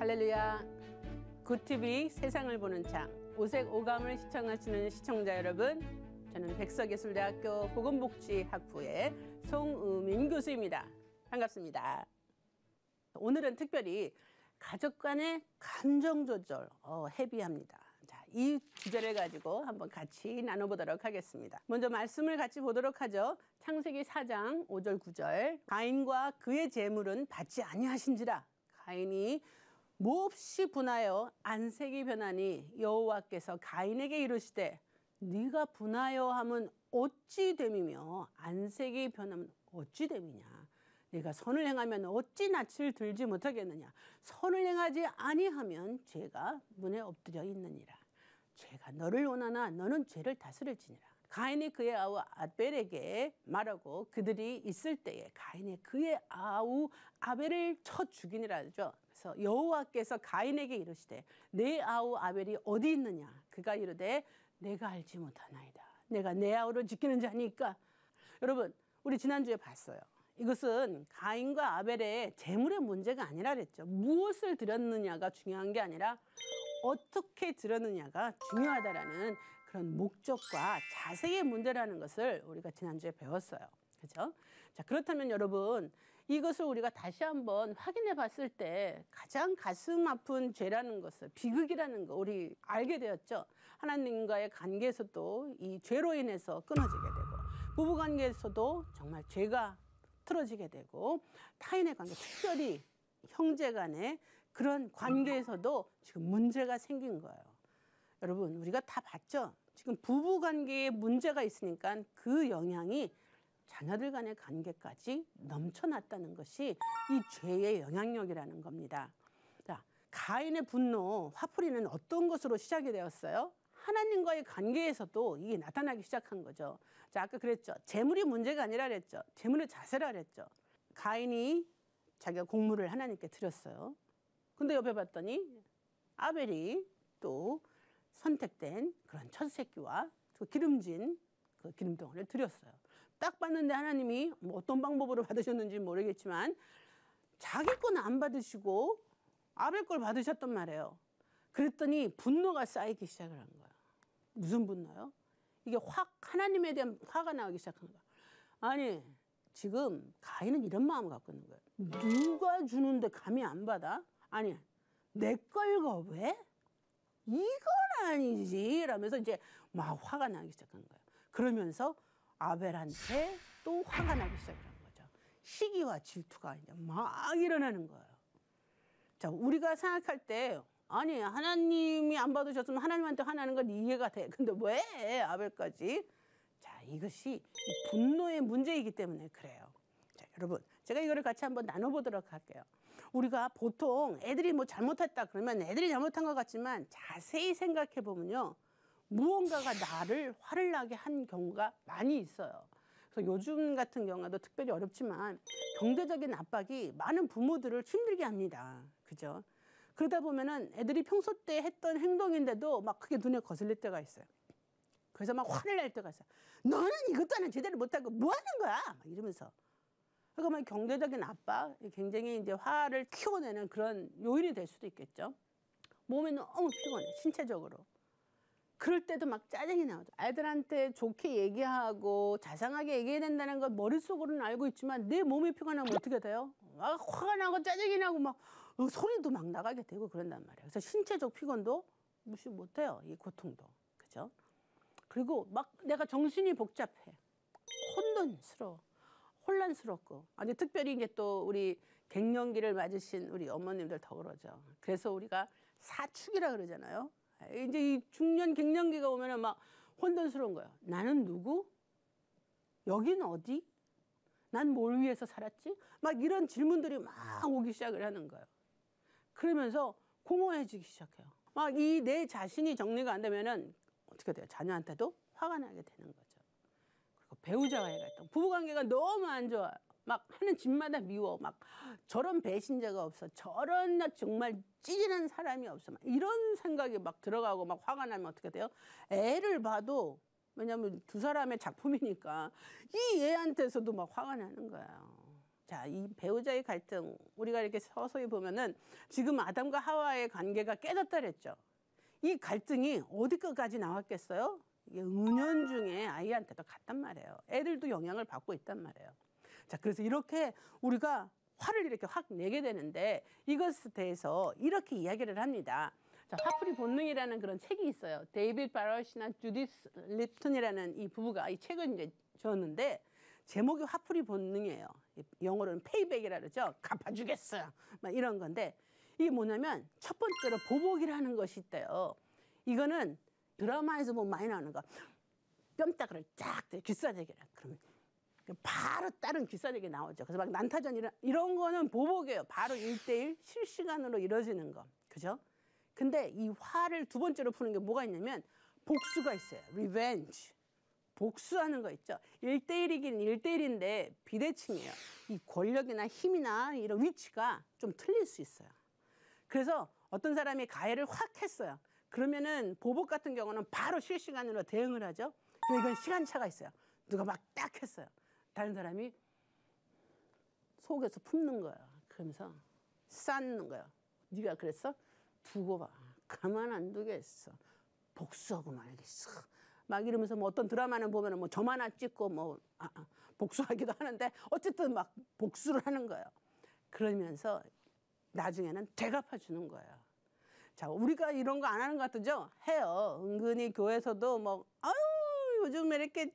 할렐루야. 굿TV 세상을 보는 창 오색 오감을 시청하시는 시청자 여러분, 저는 백석예술대학교 보건복지학부의 송의민 교수입니다. 반갑습니다. 오늘은 특별히 가족 간의 감정 조절 헤비합니다. 자, 이 주제를 가지고 한번 같이 나눠보도록 하겠습니다. 먼저 말씀을 같이 보도록 하죠. 창세기 4장 5절 9절. 가인과 그의 재물은 받지 아니하신지라. 가인이 몹시 분하여 안색이 변하니 여호와께서 가인에게 이르시되 네가 분하여 함은 어찌 됨이며 안색이 변하면 어찌 됨이냐. 네가 선을 행하면 어찌 낯을 들지 못하겠느냐. 선을 행하지 아니하면 죄가 문에 엎드려 있느니라. 죄가 너를 원하나 너는 죄를 다스릴지니라. 가인이 그의 아우 아벨에게 말하고 그들이 있을 때에 가인이 그의 아우 아벨을 쳐 죽이니라 하죠. 그래서 여호와께서 가인에게 이르시되 내 아우 아벨이 어디 있느냐. 그가 이르되 내가 알지 못하나이다. 내가 내 아우를 지키는 자니까. 여러분, 우리 지난주에 봤어요. 이것은 가인과 아벨의 재물의 문제가 아니라 그랬죠. 무엇을 드렸느냐가 중요한 게 아니라 어떻게 드렸느냐가 중요하다라는 그런 목적과 자세의 문제라는 것을 우리가 지난주에 배웠어요. 그죠? 자, 그렇다면 여러분, 이것을 우리가 다시 한번 확인해 봤을 때 가장 가슴 아픈 죄라는 것을, 비극이라는 거 우리 알게 되었죠. 하나님과의 관계에서도 이 죄로 인해서 끊어지게 되고, 부부 관계에서도 정말 죄가 틀어지게 되고, 타인의 관계, 특별히 형제 간의 그런 관계에서도 지금 문제가 생긴 거예요. 여러분, 우리가 다 봤죠? 지금 부부 관계에 문제가 있으니까 그 영향이 자녀들 간의 관계까지 넘쳐났다는 것이 이 죄의 영향력이라는 겁니다. 자, 가인의 분노, 화풀이는 어떤 것으로 시작이 되었어요? 하나님과의 관계에서도 이게 나타나기 시작한 거죠. 자, 아까 그랬죠. 재물이 문제가 아니라 그랬죠. 재물의 자세라 그랬죠. 가인이 자기가 곡물을 하나님께 드렸어요. 근데 옆에 봤더니 아벨이 또 선택된 그런 첫 새끼와 그 기름진 그 기름덩어리를 드렸어요. 딱 봤는데 하나님이 뭐 어떤 방법으로 받으셨는지 모르겠지만 자기 건 안 받으시고 아벨 걸 받으셨단 말이에요. 그랬더니 분노가 쌓이기 시작을 한 거야. 무슨 분노요? 이게 확 하나님에 대한 화가 나기 시작한 거야. 아니, 지금 가인은 이런 마음을 갖고 있는 거예요. 누가 주는데 감히 안 받아? 아니, 내 걸거 왜? 이건 아니지. 라면서 이제 막 화가 나기 시작한 거예요. 그러면서 아벨한테 또 화가 나기 시작한 거죠. 시기와 질투가 이제 막 일어나는 거예요. 자, 우리가 생각할 때 아니, 하나님이 안 받으셨으면 하나님한테 화나는 건 이해가 돼. 근데 왜 아벨까지? 자, 이것이 분노의 문제이기 때문에 그래요. 자, 여러분, 제가 이거를 같이 한번 나눠보도록 할게요. 우리가 보통 애들이 뭐 잘못했다 그러면 애들이 잘못한 것 같지만 자세히 생각해 보면요, 무언가가 나를 화를 나게 한 경우가 많이 있어요. 그래서 요즘 같은 경우도 특별히 어렵지만 경제적인 압박이 많은 부모들을 힘들게 합니다. 그죠? 그러다 보면은 애들이 평소 때 했던 행동인데도 막 그게 눈에 거슬릴 때가 있어요. 그래서 막 화를 낼 때가 있어요. 너는 이것도 하나 제대로 못하고 뭐 하는 거야? 막 이러면서. 그러니까 막 경제적인 압박, 굉장히 이제 화를 키워내는 그런 요인이 될 수도 있겠죠. 몸이 너무 피곤해, 신체적으로. 그럴 때도 막 짜증이 나오죠. 아이들한테 좋게 얘기하고 자상하게 얘기해야 된다는 건 머릿속으로는 알고 있지만 내 몸이 피곤하면 어떻게 돼요? 막 화가 나고 짜증이 나고 막 소리도 막 나가게 되고 그런단 말이에요. 그래서 신체적 피곤도 무시 못해요. 이 고통도. 그죠? 그리고 막 내가 정신이 복잡해. 혼란스럽고. 아주 특별히 이제 또 우리 갱년기를 맞으신 우리 어머님들 더 그러죠. 그래서 우리가 사축이라 그러잖아요. 이제 이 중년 갱년기가 오면은 막 혼돈스러운 거예요. 나는 누구? 여긴 어디? 난 뭘 위해서 살았지? 막 이런 질문들이 막 오기 시작을 하는 거예요. 그러면서 공허해지기 시작해요. 막 이 내 자신이 정리가 안 되면은 어떻게 돼요? 자녀한테도 화가 나게 되는 거죠. 그리고 배우자와의 갈등, 부부관계가 너무 안 좋아요. 막 하는 집마다 미워. 막 저런 배신자가 없어. 저런 나 정말 찌질한 사람이 없어. 막 이런 생각이 막 들어가고 막 화가 나면 어떻게 돼요? 애를 봐도, 왜냐하면 두 사람의 작품이니까 이 애한테서도 막 화가 나는 거예요. 자, 이 배우자의 갈등, 우리가 이렇게 서서히 보면은 지금 아담과 하와의 관계가 깨졌다 그랬죠. 이 갈등이 어디까지 나왔겠어요? 이게 은연중에 아이한테도 갔단 말이에요. 애들도 영향을 받고 있단 말이에요. 자, 그래서 이렇게 우리가 화를 이렇게 확 내게 되는데 이것에 대해서 이렇게 이야기를 합니다. 자, 화풀이 본능이라는 그런 책이 있어요. 데이빗 바럿이나 주디스 립턴이라는 이 부부가 이 책을 이제 줬는데 제목이 화풀이 본능이에요. 영어로는 페이백이라 그러죠. 갚아주겠어요. 막 이런 건데 이게 뭐냐면 첫 번째로 보복이라는 것이 있대요. 이거는 드라마에서 보면 많이 나오는 거. 뺨따구를 쫙 귀싸대기라. 그러면 바로 다른 귀싸대기 나오죠. 그래서 막 난타전 이런 거는 보복이에요. 바로 1대1 실시간으로 이루어지는 거. 그죠? 근데 이 화를 두 번째로 푸는 게 뭐가 있냐면 복수가 있어요. 리벤지. 복수하는 거 있죠. 1대1이긴 1대1인데 비대칭이에요. 이 권력이나 힘이나 이런 위치가 좀 틀릴 수 있어요. 그래서 어떤 사람이 가해를 확 했어요. 그러면은 보복 같은 경우는 바로 실시간으로 대응을 하죠. 근데 이건 시간차가 있어요. 누가 막 딱 했어요. 다른 사람이 속에서 품는 거예요. 그러면서 쌓는 거예요. 네가 그랬어? 두고 봐. 가만 안 두겠어. 복수하고 말겠어. 막 이러면서 뭐 어떤 드라마는 보면은 뭐 점 하나 찍고 뭐 복수하기도 하는데 어쨌든 막 복수를 하는 거예요. 그러면서 나중에는 되갚아 주는 거예요. 자, 우리가 이런 거 안 하는 것 같죠? 해요. 은근히 교회에서도 뭐 아유 요즘 왜 이렇게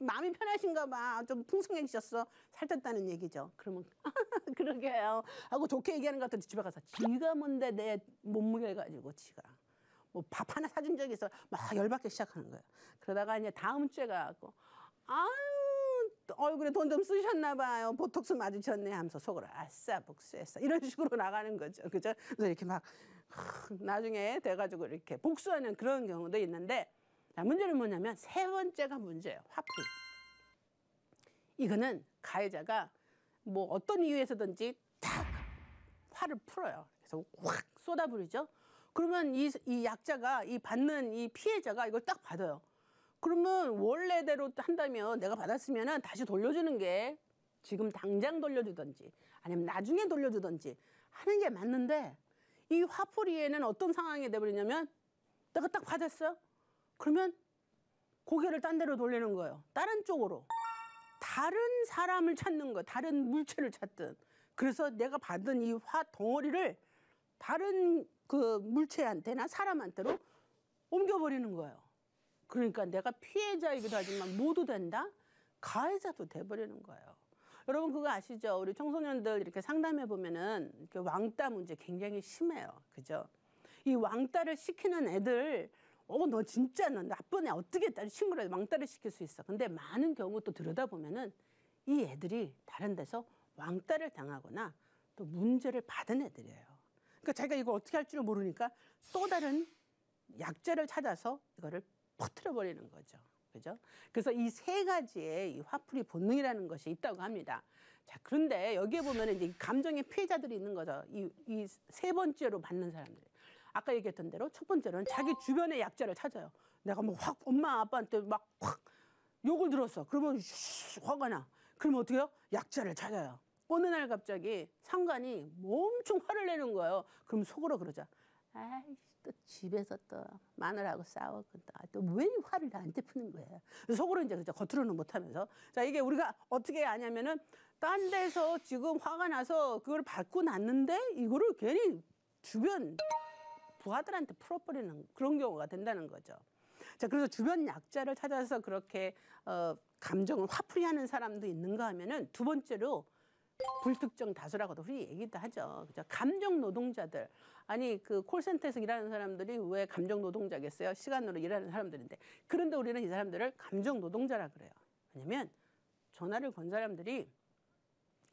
마음이 편하신가 봐. 좀 풍성해지셨어. 살쪘다는 얘기죠. 그러면 그러게요. 하고 좋게 얘기하는 것 같은데 집에 가서 지가 뭔데 내 몸무게를 가지고 지가. 뭐 밥 하나 사준 적이 있어. 막 열받기 시작하는 거예요. 그러다가 이제 다음 주에 가고 아유 얼굴에 돈 좀 쓰셨나 봐요. 보톡스 맞으셨네 하면서 속으로 아싸 복수했어. 이런 식으로 나가는 거죠. 그죠? 그래서 이렇게 막 나중에 돼가지고 이렇게 복수하는 그런 경우도 있는데 자, 문제는 뭐냐면 세 번째가 문제예요. 화풀이. 이거는 가해자가 뭐 어떤 이유에서든지 탁 화를 풀어요. 그래서 확 쏟아부리죠. 그러면 이 약자가 이 받는 이 피해자가 이걸 딱 받아요. 그러면 원래대로 한다면 내가 받았으면 다시 돌려주는 게 지금 당장 돌려주든지 아니면 나중에 돌려주든지 하는 게 맞는데 이 화풀이에는 어떤 상황이 돼버리냐면 내가 딱 받았어. 그러면 고개를 딴 데로 돌리는 거예요. 다른 쪽으로. 다른 사람을 찾는 거예요. 다른 물체를 찾든. 그래서 내가 받은 이 화 덩어리를 다른 그 물체한테나 사람한테로 옮겨버리는 거예요. 그러니까 내가 피해자이기도 하지만 모두 된다? 가해자도 돼버리는 거예요. 여러분 그거 아시죠? 우리 청소년들 이렇게 상담해 보면은 이렇게 왕따 문제 굉장히 심해요. 그죠? 이 왕따를 시키는 애들 너 진짜 너 나쁜 애 어떻게 친구를 왕따를 시킬 수 있어. 근데 많은 경우 또 들여다보면은 이 애들이 다른 데서 왕따를 당하거나 또 문제를 받은 애들이에요. 그러니까 자기가 이거 어떻게 할 줄 모르니까 또 다른 약자를 찾아서 이거를 퍼뜨려 버리는 거죠. 그죠? 그래서 이 세 가지의 이 화풀이 본능이라는 것이 있다고 합니다. 자, 그런데 여기에 보면 이제 감정의 피해자들이 있는 거죠. 이 세 번째로 받는 사람들. 아까 얘기했던 대로 첫 번째로는 자기 주변의 약자를 찾아요. 내가 뭐 확 엄마 아빠한테 막 확 욕을 들었어. 그러면 화가 나. 그러면 어떻게 해요? 약자를 찾아요. 어느 날 갑자기 상관이 엄청 화를 내는 거예요. 그럼 속으로 그러자. 아이씨 또 집에서 또 마누라하고 싸웠거든. 또 왜 화를 나한테 푸는 거야. 속으로 이제 겉으로는 못하면서. 자, 이게 우리가 어떻게 아냐면은 딴 데서 지금 화가 나서 그걸 받고 났는데 이거를 괜히 주변 부하들한테 풀어버리는 그런 경우가 된다는 거죠. 자, 그래서 주변 약자를 찾아서 그렇게 감정을 화풀이하는 사람도 있는가 하면은 두 번째로 불특정 다수라고도 우리 얘기도 하죠. 그죠? 감정 노동자들. 아니 그 콜센터에서 일하는 사람들이 왜 감정 노동자겠어요? 시간으로 일하는 사람들인데. 그런데 우리는 이 사람들을 감정 노동자라 그래요. 왜냐면 전화를 건 사람들이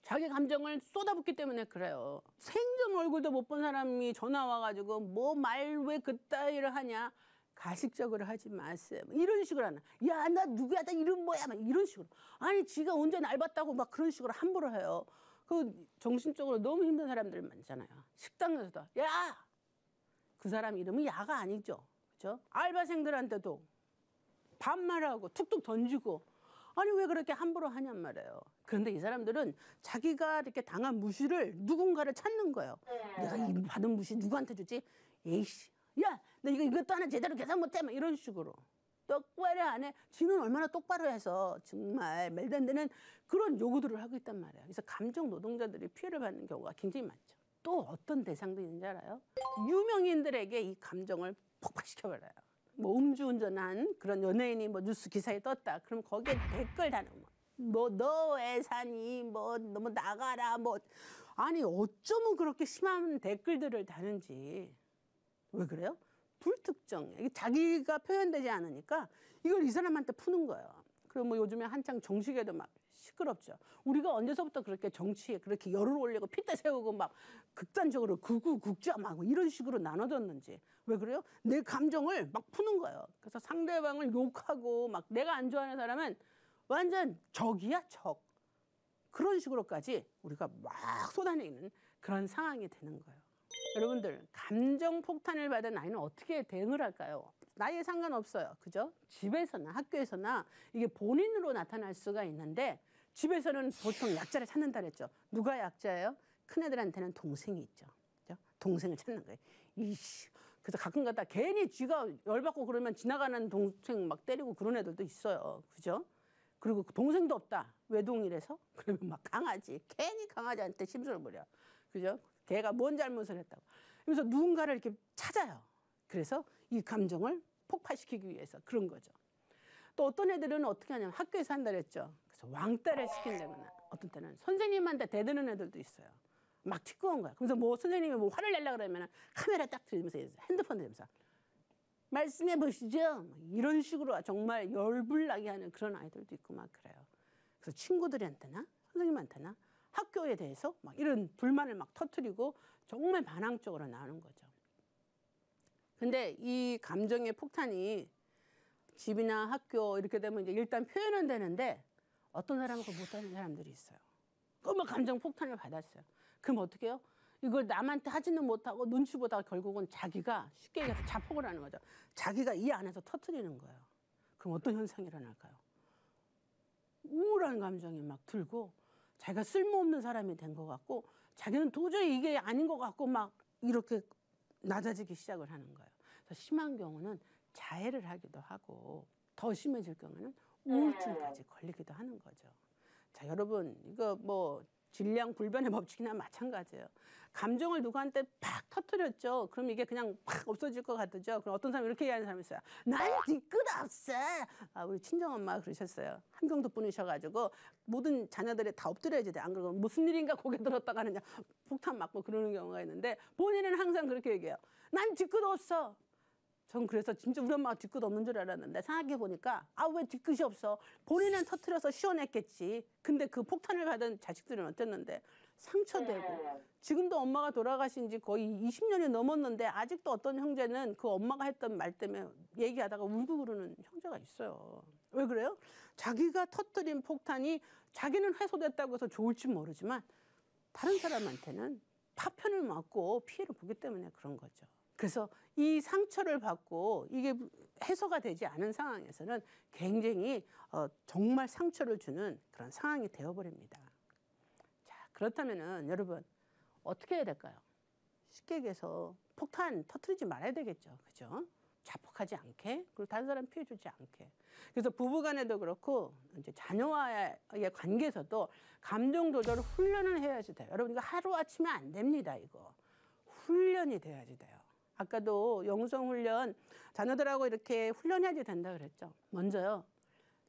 자기 감정을 쏟아붓기 때문에 그래요. 생전 얼굴도 못 본 사람이 전화 와가지고 뭐 말 왜 그따위를 하냐. 가식적으로 하지 마세요. 이런 식으로 하나. 야, 나 누구야? 나 이름 뭐야? 막 이런 식으로. 아니, 지가 언제 날 봤다고 막 그런 식으로 함부로 해요. 그 정신적으로 너무 힘든 사람들 많잖아요. 식당에서도. 야! 그 사람 이름은 야가 아니죠. 그죠? 알바생들한테도 반말하고 툭툭 던지고. 아니 왜 그렇게 함부로 하냔 말이에요. 그런데 이 사람들은 자기가 이렇게 당한 무시를 누군가를 찾는 거예요. 내가 이 받은 무시 누구한테 주지? 에이씨, 야, 너 이것도 하나 제대로 계산 못해, 막 이런 식으로. 똑바로 안 해. 지는 얼마나 똑바로 해서 정말 말도 안 되는 그런 요구들을 하고 있단 말이에요. 그래서 감정 노동자들이 피해를 받는 경우가 굉장히 많죠. 또 어떤 대상도 있는지 알아요? 유명인들에게 이 감정을 폭발시켜버려요. 뭐 음주운전한 그런 연예인이 뭐 뉴스 기사에 떴다. 그럼 거기에 댓글 다는 뭐 너 왜 사니? 뭐 너무 나가라. 뭐 아니 어쩌면 그렇게 심한 댓글들을 다는지. 왜 그래요? 불특정. 자기가 표현되지 않으니까 이걸 이 사람한테 푸는 거예요. 그리고 뭐 요즘에 한창 정치계도 막 시끄럽죠. 우리가 언제서부터 그렇게 정치에 그렇게 열을 올리고 핏대 세우고 막 극단적으로 극우, 극좌 막 이런 식으로 나눠졌는지. 왜 그래요? 내 감정을 막 푸는 거예요. 그래서 상대방을 욕하고 막 내가 안 좋아하는 사람은 완전 적이야, 적. 그런 식으로까지 우리가 막 쏟아내는 그런 상황이 되는 거예요. 여러분들, 감정 폭탄을 받은 아이는 어떻게 대응을 할까요? 나이에 상관없어요. 그죠? 집에서나 학교에서나 이게 본인으로 나타날 수가 있는데 집에서는 보통 약자를 찾는다 그랬죠. 누가 약자예요? 큰애들한테는 동생이 있죠. 그죠? 동생을 찾는 거예요. 이씨. 그래서 가끔 가다 괜히 쥐가 열받고 그러면 지나가는 동생 막 때리고 그런 애들도 있어요. 그죠? 그리고 동생도 없다. 외동이라서? 그러면 막 강아지. 괜히 강아지한테 심술을 부려. 그죠? 걔가 뭔 잘못을 했다고. 그래서 누군가를 이렇게 찾아요. 그래서 이 감정을 폭발시키기 위해서 그런 거죠. 또 어떤 애들은 어떻게 하냐면 학교에서 한다 그랬죠. 그래서 왕따를 시킨다거나 어떤 때는 선생님한테 대드는 애들도 있어요. 막 티끄러운 거야. 그래서 뭐 선생님이 뭐 화를 내려고 그러면 카메라 딱 들이면서 핸드폰 들이면서 말씀해 보시죠. 이런 식으로 정말 열불나게 하는 그런 아이들도 있고 막 그래요. 그래서 친구들한테나 선생님한테나 학교에 대해서 막 이런 불만을 막 터뜨리고 정말 반항적으로 나오는 거죠. 근데 이 감정의 폭탄이 집이나 학교 이렇게 되면 이제 일단 표현은 되는데 어떤 사람은 그거 못하는 사람들이 있어요. 그만 감정 폭탄을 받았어요. 그럼 어떻게 해요? 이걸 남한테 하지는 못하고 눈치 보다가 결국은 자기가 쉽게 얘기해서 자폭을 하는 거죠. 자기가 이 안에서 터뜨리는 거예요. 그럼 어떤 현상이 일어날까요? 우울한 감정이 막 들고 자기가 쓸모없는 사람이 된 것 같고 자기는 도저히 이게 아닌 것 같고 막 이렇게 낮아지기 시작을 하는 거예요. 그래서 심한 경우는 자해를 하기도 하고 더 심해질 경우는 우울증까지 걸리기도 하는 거죠. 자, 여러분 이거 뭐 질량불변의 법칙이나 마찬가지예요. 감정을 누구한테 팍 터뜨렸죠. 그럼 이게 그냥 팍 없어질 것 같죠. 그럼 어떤 사람이 이렇게 얘기하는 사람이 있어요. 난 뒤끝 없어. 아, 우리 친정엄마가 그러셨어요. 함경도 분이셔가지고 모든 자녀들이 다 엎드려야지 돼. 안 그러면 무슨 일인가 고개 들었다가 하느냐 폭탄 맞고 그러는 경우가 있는데 본인은 항상 그렇게 얘기해요. 난 뒤끝 없어. 전 그래서 진짜 우리 엄마가 뒤끝 없는 줄 알았는데 생각해보니까 아, 왜 뒤끝이 없어? 본인은 터뜨려서 시원했겠지. 근데 그 폭탄을 받은 자식들은 어땠는데 상처되고 지금도 엄마가 돌아가신 지 거의 20년이 넘었는데 아직도 어떤 형제는 그 엄마가 했던 말 때문에 얘기하다가 울고 그러는 형제가 있어요. 왜 그래요? 자기가 터뜨린 폭탄이 자기는 해소됐다고 해서 좋을지 모르지만 다른 사람한테는 파편을 맞고 피해를 보기 때문에 그런 거죠. 그래서 이 상처를 받고 이게 해소가 되지 않은 상황에서는 굉장히 정말 상처를 주는 그런 상황이 되어버립니다. 자, 그렇다면은 여러분 어떻게 해야 될까요? 쉽게 얘기해서 폭탄 터뜨리지 말아야 되겠죠. 그죠? 자폭하지 않게 그리고 다른 사람 피해 주지 않게. 그래서 부부간에도 그렇고 이제 자녀와의 관계에서도 감정 조절 훈련을 해야지 돼요. 여러분 이거 하루아침에 안 됩니다. 이거 훈련이 돼야지 돼요. 아까도 영성훈련 자녀들하고 이렇게 훈련해야지 된다 그랬죠. 먼저요.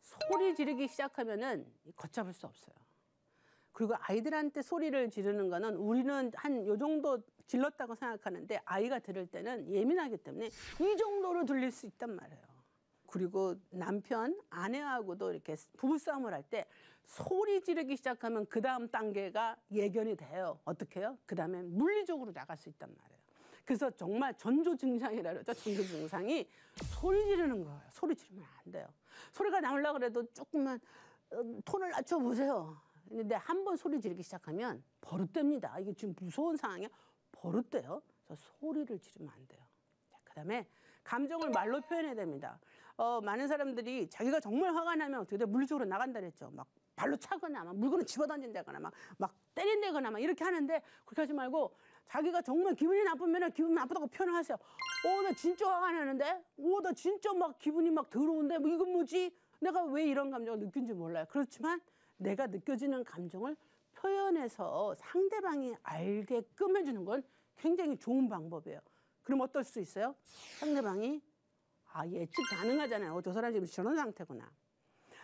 소리 지르기 시작하면은 걷잡을 수 없어요. 그리고 아이들한테 소리를 지르는 거는 우리는 한 요 정도 질렀다고 생각하는데 아이가 들을 때는 예민하기 때문에 이 정도로 들릴 수 있단 말이에요. 그리고 남편, 아내하고도 이렇게 부부싸움을 할 때 소리 지르기 시작하면 그 다음 단계가 예견이 돼요. 어떻게 해요? 그 다음에 물리적으로 나갈 수 있단 말이에요. 그래서 정말 전조 증상이라 그러죠. 전조 증상이 소리 지르는 거예요. 소리 지르면 안 돼요. 소리가 나오려고 그래도 조금만 톤을 낮춰보세요. 근데 한 번 소리 지르기 시작하면 버릇됩니다. 이게 지금 무서운 상황이야. 버릇돼요. 그래서 소리를 지르면 안 돼요. 자, 그다음에 감정을 말로 표현해야 됩니다. 많은 사람들이 자기가 정말 화가 나면 어떻게 돼? 물리적으로 나간다 그랬죠. 막 발로 차거나 막 물건을 집어던진다거나 막 때린다거나 막 이렇게 하는데 그렇게 하지 말고 자기가 정말 기분이 나쁘면 기분 나쁘다고 표현을 하세요. 나 진짜 화가 나는데? 나 진짜 막 기분이 막 더러운데? 뭐 이건 뭐지? 내가 왜 이런 감정을 느낀지 몰라요. 그렇지만 내가 느껴지는 감정을 표현해서 상대방이 알게끔 해주는 건 굉장히 좋은 방법이에요. 그럼 어떨 수 있어요? 상대방이 예측 가능하잖아요. 저 사람 지금 저런 상태구나.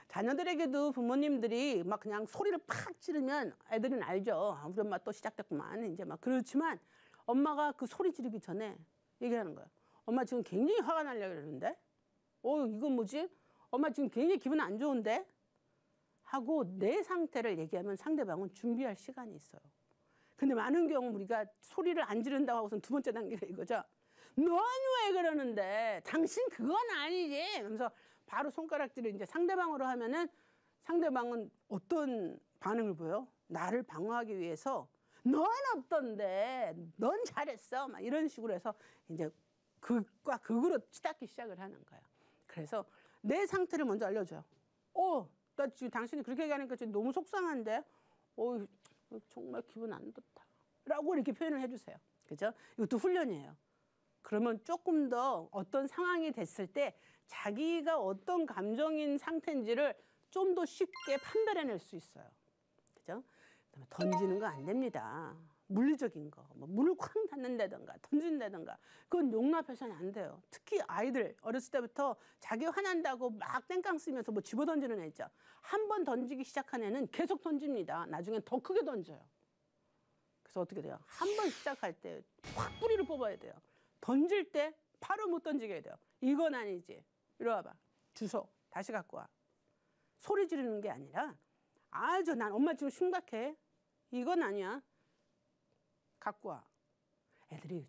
자녀들에게도 부모님들이 막 그냥 소리를 팍 지르면 애들은 알죠. 우리 엄마 또 시작됐구만. 이제 막 그렇지만 엄마가 그 소리 지르기 전에 얘기하는 거예요. 엄마 지금 굉장히 화가 나려고 그러는데? 이건 뭐지? 엄마 지금 굉장히 기분 안 좋은데? 하고 내 상태를 얘기하면 상대방은 준비할 시간이 있어요. 근데 많은 경우 우리가 소리를 안 지른다고 하고선 두 번째 단계가 이거죠. 넌 왜 그러는데? 당신 그건 아니지. 그러면서 바로 손가락질을 이제 상대방으로 하면은 상대방은 어떤 반응을 보여요? 나를 방어하기 위해서 넌 없던데, 넌 잘했어. 막 이런 식으로 해서 이제 극과 극으로 치닫기 시작을 하는 거예요. 그래서 내 상태를 먼저 알려줘요. 나 지금 당신이 그렇게 얘기하니까 지금 너무 속상한데? 정말 기분 안 좋다. 라고 이렇게 표현을 해주세요. 그죠? 이것도 훈련이에요. 그러면 조금 더 어떤 상황이 됐을 때 자기가 어떤 감정인 상태인지를 좀 더 쉽게 판별해낼 수 있어요. 그죠? 그다음에 던지는 거 안 됩니다. 물리적인 거, 뭐 문을 쾅 닫는다든가 던진다든가 그건 용납해서는 안 돼요. 특히 아이들 어렸을 때부터 자기 화난다고 막 땡깡 쓰면서 뭐 집어 던지는 애 있죠. 한 번 던지기 시작한 애는 계속 던집니다. 나중엔 더 크게 던져요. 그래서 어떻게 돼요? 한 번 시작할 때 확 뿌리를 뽑아야 돼요. 던질 때 바로 못 던지게 해야 돼요. 이건 아니지. 이리 와봐. 주소 다시 갖고 와. 소리 지르는 게 아니라 난 엄마 지금 심각해. 이건 아니야. 갖고 와. 애들이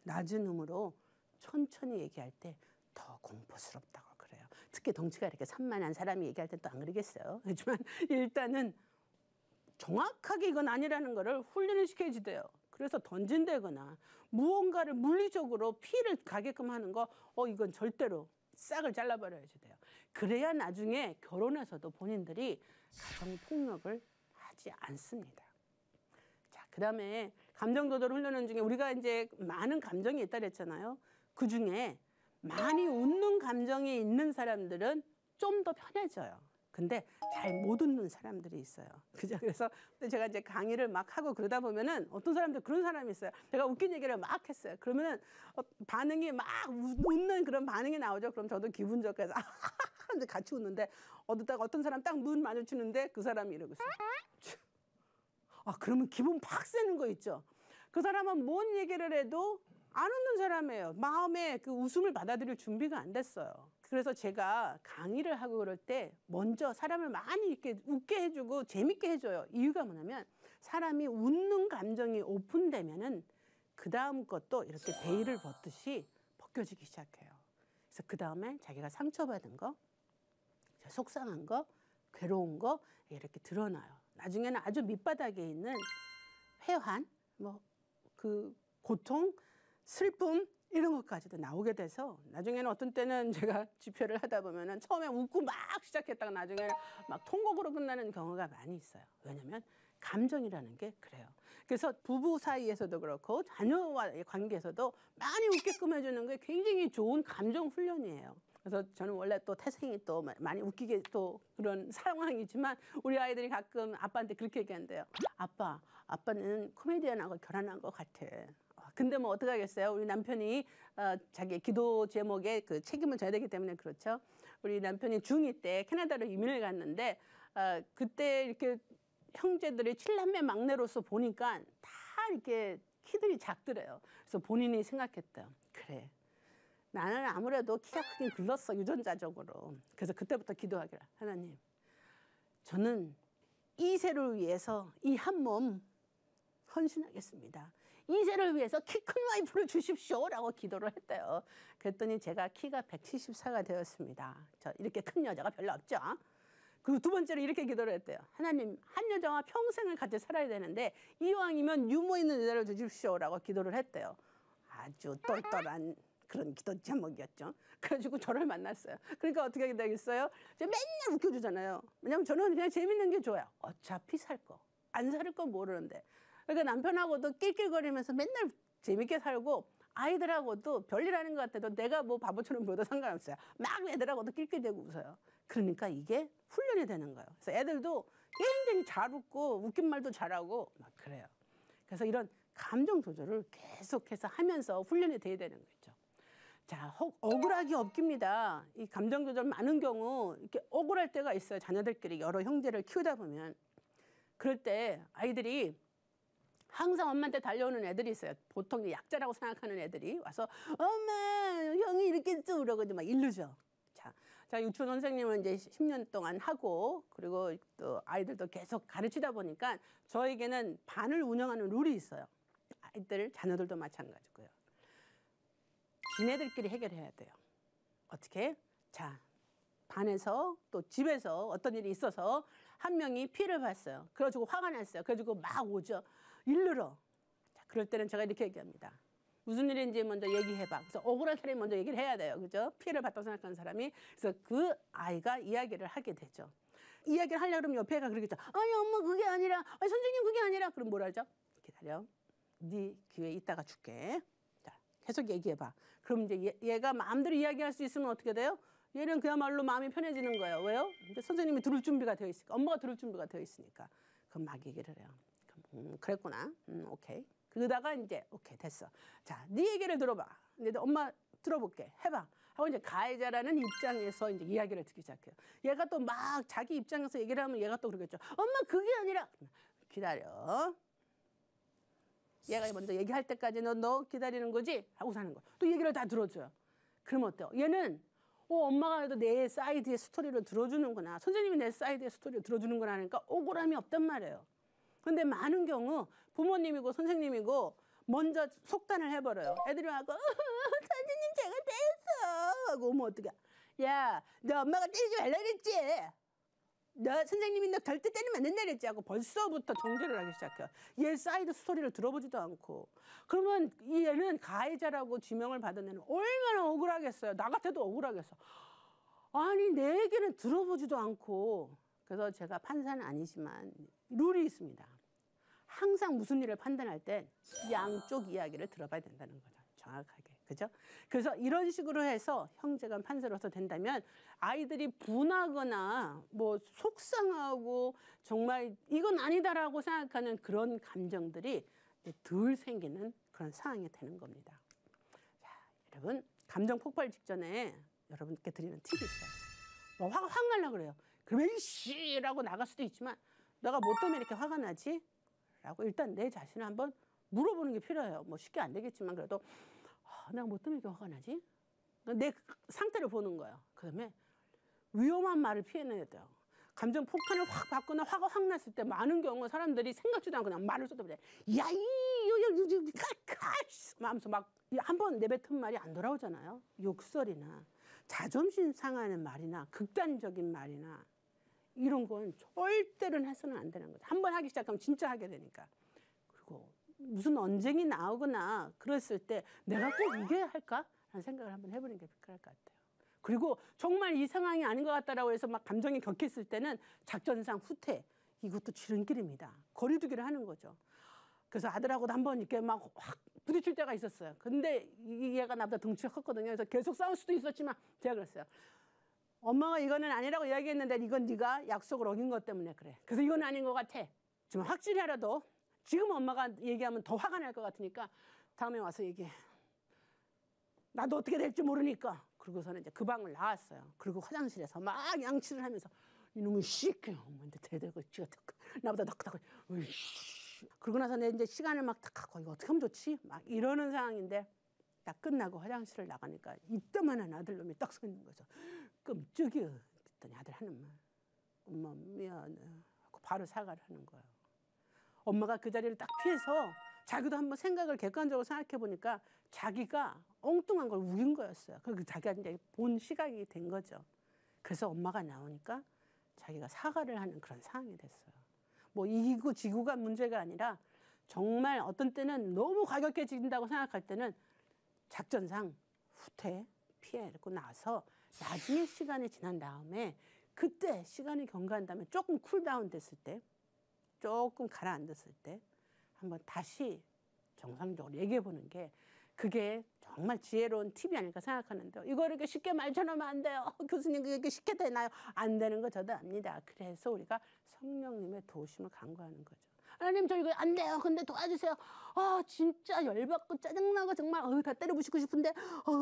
낮은 음으로 천천히 얘기할 때 더 공포스럽다고 그래요. 특히 덩치가 이렇게 산만한 사람이 얘기할 때 또 안 그러겠어요. 하지만 일단은 정확하게 이건 아니라는 거를 훈련을 시켜야지 돼요. 그래서 던진다거나 무언가를 물리적으로 피해를 가게끔 하는 거 이건 절대로 싹을 잘라버려야지 돼요. 그래야 나중에 결혼해서도 본인들이 가정폭력을 하지 않습니다. 자, 그다음에 감정 조절 훈련 중에 우리가 이제 많은 감정이 있다 그랬잖아요. 그중에 많이 웃는 감정이 있는 사람들은 좀 더 편해져요. 근데 잘 못 웃는 사람들이 있어요. 그죠? 그래서 제가 이제 강의를 막 하고 그러다 보면은 어떤 사람들 그런 사람이 있어요. 제가 웃긴 얘기를 막 했어요. 그러면은 반응이 막 웃는 그런 반응이 나오죠. 그럼 저도 기분 좋게 해서 이제 같이 웃는데 어떤 사람 딱 눈 마주치는데 그 사람이 이러고 있어요. 그러면 기분 팍 세는 거 있죠. 그 사람은 뭔 얘기를 해도 안 웃는 사람이에요. 마음에 그 웃음을 받아들일 준비가 안 됐어요. 그래서 제가 강의를 하고 그럴 때 먼저 사람을 많이 이렇게 웃게 해주고 재밌게 해줘요. 이유가 뭐냐면 사람이 웃는 감정이 오픈되면은 그 다음 것도 이렇게 베일을 벗듯이 벗겨지기 시작해요. 그래서 그 다음에 자기가 상처받은 거, 속상한 거, 괴로운 거 이렇게 드러나요. 나중에는 아주 밑바닥에 있는 회한, 그 고통, 슬픔 이런 것까지도 나오게 돼서 나중에는 어떤 때는 제가 집회를 하다 보면은 처음에 웃고 막 시작했다가 나중에 막 통곡으로 끝나는 경우가 많이 있어요. 왜냐하면 감정이라는 게 그래요. 그래서 부부 사이에서도 그렇고 자녀와의 관계에서도 많이 웃게끔 해주는 게 굉장히 좋은 감정 훈련이에요. 그래서 저는 원래 또 태생이 또 많이 웃기게 또 그런 상황이지만 우리 아이들이 가끔 아빠한테 그렇게 얘기한대요. 아빠는 코미디언하고 결혼한 것 같아. 근데 뭐 어떡하겠어요. 우리 남편이 자기 기도 제목에 그 책임을 져야 되기 때문에 그렇죠. 우리 남편이 중2 때 캐나다로 이민을 갔는데 그때 이렇게 형제들이 7남매 막내로서 보니까 다 이렇게 키들이 작더래요. 그래서 본인이 생각했대요. 그래. 나는 아무래도 키가 크긴 글렀어. 유전자적으로. 그래서 그때부터 기도하기를. 하나님, 저는 이 세를 위해서 이 한 몸 헌신하겠습니다. 이 세를 위해서 키 큰 와이프를 주십시오 라고 기도를 했대요. 그랬더니 제가 키가 174가 되었습니다. 이렇게 큰 여자가 별로 없죠. 그리고 두 번째로 이렇게 기도를 했대요. 하나님, 한 여자와 평생을 같이 살아야 되는데 이왕이면 유머 있는 여자를 주십시오 라고 기도를 했대요. 아주 똘똘한 그런 기도 제목이었죠. 그래가지고 저를 만났어요. 그러니까 어떻게 되겠어요? 맨날 웃겨주잖아요. 왜냐면 저는 그냥 재밌는 게 좋아요. 어차피 살 거. 안 살 거 모르는데. 그러니까 남편하고도 낄낄거리면서 맨날 재밌게 살고 아이들하고도 별일 하는 것 같아도 내가 뭐 바보처럼 보여도 상관없어요. 막 애들하고도 낄낄대고 웃어요. 그러니까 이게 훈련이 되는 거예요. 그래서 애들도 굉장히 잘 웃고 웃긴 말도 잘하고 막 그래요. 그래서 이런 감정 조절을 계속해서 하면서 훈련이 돼야 되는 거죠. 자, 억울하기 없깁니다. 이 감정 조절 많은 경우 이렇게 억울할 때가 있어요. 자녀들끼리 여러 형제를 키우다 보면. 그럴 때 아이들이 항상 엄마한테 달려오는 애들이 있어요. 보통 약자라고 생각하는 애들이 와서 엄마 형이 이렇게 했어 그러고 막 이르죠. 자, 유치원 선생님은 이제 10년 동안 하고 그리고 또 아이들도 계속 가르치다 보니까 저에게는 반을 운영하는 룰이 있어요. 아이들, 자녀들도 마찬가지고요. 지네들끼리 해결해야 돼요. 어떻게? 자, 반에서 또 집에서 어떤 일이 있어서 한 명이 피해를 봤어요. 그래가지고 화가 났어요. 그래가지고 막 오죠. 일르러. 자, 그럴 때는 제가 이렇게 얘기합니다. 무슨 일인지 먼저 얘기해봐. 그래서 억울한 사람이 먼저 얘기를 해야 돼요. 그죠? 피해를 봤다고 생각하는 사람이. 그래서 그 아이가 이야기를 하게 되죠. 이야기를 하려고 그러면 옆에 애가 그러겠죠. 아니 엄마 그게 아니라, 아니 선생님 그게 아니라. 그럼 뭐라 하죠? 기다려. 네 기회 이따가 줄게. 자, 계속 얘기해봐. 그럼 이제 얘가 마음대로 이야기할 수 있으면 어떻게 돼요? 얘는 그야말로 마음이 편해지는 거예요. 왜요? 이제 선생님이 들을 준비가 되어 있으니까. 엄마가 들을 준비가 되어 있으니까. 그럼 막 얘기를 해요. 그랬구나. 오케이. 그러다가 이제 오케이 됐어. 자, 네 얘기를 들어봐. 근데 엄마 들어볼게. 해봐. 하고 이제 가해자라는 입장에서 이제 이야기를 듣기 시작해요. 얘가 또 막 자기 입장에서 얘기를 하면 얘가 또 그러겠죠. 엄마 그게 아니라. 기다려. 얘가 먼저 얘기할 때까지 너 기다리는 거지? 하고 사는 거야. 또 얘기를 다 들어줘요. 그러면 어때요? 얘는 엄마가 그래도 내 사이드의 스토리를 들어주는구나. 선생님이 내 사이드의 스토리를 들어주는구나 하니까 억울함이 없단 말이에요. 근데 많은 경우 부모님이고 선생님이고 먼저 속단을 해버려요. 애들이 와서 선생님 제가 때렸어 하고 오면 어떡해. 야, 너 엄마가 때리지 말라 그랬지? 너 선생님이 너 절대 때리면 안 된다 그랬지? 하고 벌써부터 정죄를 하기 시작해요. 얘 사이드 스토리를 들어보지도 않고. 그러면 얘는 가해자라고 지명을 받은 애는 얼마나 억울하겠어요. 나 같아도 억울하겠어. 아니 내 얘기는 들어보지도 않고. 그래서 제가 판사는 아니지만 룰이 있습니다. 항상 무슨 일을 판단할 때 양쪽 이야기를 들어봐야 된다는 거죠. 정확하게. 그죠? 그래서 이런 식으로 해서 형제간 판사로서 된다면 아이들이 분하거나 뭐 속상하고 정말 이건 아니다라고 생각하는 그런 감정들이 덜 생기는 그런 상황이 되는 겁니다. 자, 여러분 감정 폭발 직전에 여러분께 드리는 팁이 있어요. 확 나려고 그래요. 그러면 이씨라고 나갈 수도 있지만 내가 뭐 때문에 이렇게 화가 나지? 라고 일단 내 자신을 한번 물어보는 게 필요해요. 뭐 쉽게 안 되겠지만 그래도 내가 뭐 때문에 이렇게 화가 나지? 내 상태를 보는 거예요. 그다음에 위험한 말을 피해내야 돼요. 감정 폭탄을 확 받거나 화가 확 났을 때 많은 경우 사람들이 생각지도 않고 그냥 말을 쏟아버려. 야, 하면서 막 한 번 내뱉은 말이 안 돌아오잖아요. 욕설이나 자존심 상하는 말이나 극단적인 말이나 이런 건 절대로 해서는 안 되는 거죠. 한 번 하기 시작하면 진짜 하게 되니까. 그리고 무슨 언쟁이 나오거나 그랬을 때 내가 꼭 이겨야 할까? 라는 생각을 한번 해보는 게 필요할 것 같아요. 그리고 정말 이 상황이 아닌 것 같다라고 해서 막 감정이 격했을 때는 작전상 후퇴. 이것도 지름길입니다. 거리두기를 하는 거죠. 그래서 아들하고도 한번 이렇게 막 확 부딪힐 때가 있었어요. 근데 얘가 나보다 덩치가 컸거든요. 그래서 계속 싸울 수도 있었지만 제가 그랬어요. 엄마가 이거는 아니라고 이야기했는데 이건 네가 약속을 어긴 것 때문에 그래. 그래서 이건 아닌 것 같아. 지금 확실히 알아도 지금 엄마가 얘기하면 더 화가 날 것 같으니까 다음에 와서 얘기해. 나도 어떻게 될지 모르니까. 그러고서는 이제 그 방을 나왔어요. 그리고 화장실에서 막 양치를 하면서 이놈의 시끼 엄마한테 대들고 지가 나보다 더 크다고. 그러고 나서 내 이제 시간을 막 딱 하고 이거 어떻게 하면 좋지? 막 이러는 상황인데 딱 끝나고 화장실을 나가니까 이따만한 아들놈이 딱 서 있는 거죠. 끔찍이요. 그랬더니 아들 하는 말. 엄마 미안해. 하고 바로 사과를 하는 거예요. 엄마가 그 자리를 딱 피해서 자기도 한번 생각을 객관적으로 생각해 보니까 자기가 엉뚱한 걸 우긴 거였어요. 그리고 자기가 이제 본 시각이 된 거죠. 그래서 엄마가 나오니까 자기가 사과를 하는 그런 상황이 됐어요. 뭐 이기고 지구가 문제가 아니라 정말 어떤 때는 너무 과격해진다고 생각할 때는 작전상 후퇴, 피해 이러고 나서 나중에 시간이 지난 다음에 그때 시간이 경과한 다음에 조금 쿨다운 됐을 때, 조금 가라앉았을 때 한번 다시 정상적으로 얘기해 보는 게 그게 정말 지혜로운 팁이 아닐까 생각하는데요. 이거 이렇게 쉽게 말처럼 안 돼요. 교수님 그게 쉽게 되나요? 안 되는 거 저도 압니다. 그래서 우리가 성령님의 도우심을 간구하는 거죠. 하나님 저 이거 안 돼요. 근데 도와주세요. 진짜 열받고 짜증나고 정말 다 때려부시고 싶은데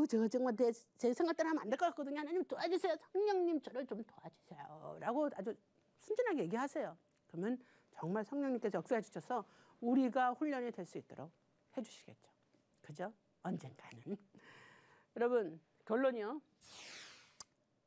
제가 정말 제 생각대로 하면 안 될 것 같거든요. 하나님 도와주세요. 성령님 저를 좀 도와주세요. 라고 아주 순진하게 얘기하세요. 그러면 정말 성령님께서 역사해 주셔서 우리가 훈련이 될 수 있도록 해주시겠죠. 그죠? 언젠가는. 여러분 결론이요.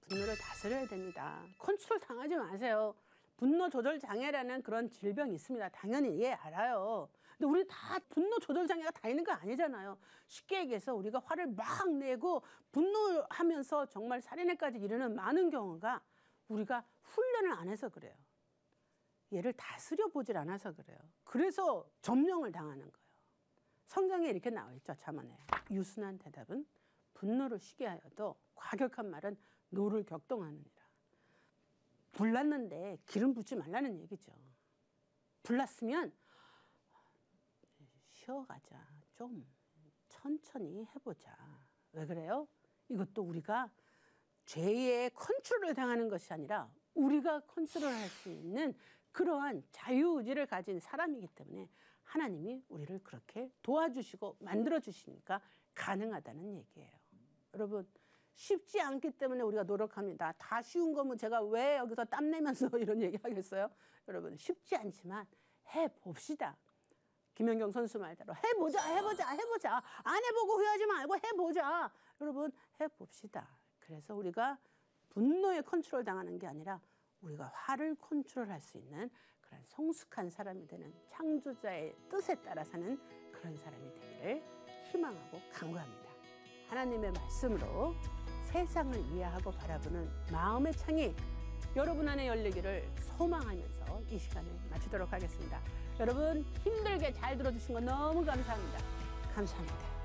분노를 다스려야 됩니다. 컨트롤 당하지 마세요. 분노 조절 장애라는 그런 질병이 있습니다. 당연히 알아요. 근데 우리 다 분노 조절 장애가 다 있는 거 아니잖아요. 쉽게 얘기해서 우리가 화를 막 내고 분노하면서 정말 살인에까지 이르는 많은 경우가 우리가 훈련을 안 해서 그래요. 얘를 다스려 보질 않아서 그래요. 그래서 점령을 당하는 거예요. 성경에 이렇게 나와 있죠. 잠언에. 유순한 대답은 분노를 쉬게 하여도 과격한 말은 노를 격동하느니라. 불났는데 기름 붓지 말라는 얘기죠. 불났으면 쉬어가자. 좀 천천히 해보자. 왜 그래요? 이것도 우리가 죄의 컨트롤을 당하는 것이 아니라 우리가 컨트롤할 수 있는 그러한 자유의지를 가진 사람이기 때문에 하나님이 우리를 그렇게 도와주시고 만들어주시니까 가능하다는 얘기예요. 여러분 쉽지 않기 때문에 우리가 노력합니다. 다 쉬운 거면 제가 왜 여기서 땀내면서 이런 얘기 하겠어요? 여러분 쉽지 않지만 해봅시다. 김연경 선수 말대로 해보자. 안 해보고 후회하지 말고 해보자. 여러분 해봅시다. 그래서 우리가 분노에 컨트롤 당하는 게 아니라 우리가 화를 컨트롤할 수 있는 그런 성숙한 사람이 되는 창조자의 뜻에 따라 사는 그런 사람이 되기를 희망하고 간구합니다. 하나님의 말씀으로 세상을 이해하고 바라보는 마음의 창이 여러분 안에 열리기를 소망하면서 이 시간을 마치도록 하겠습니다. 여러분 힘들게 잘 들어주신 거 너무 감사합니다. 감사합니다.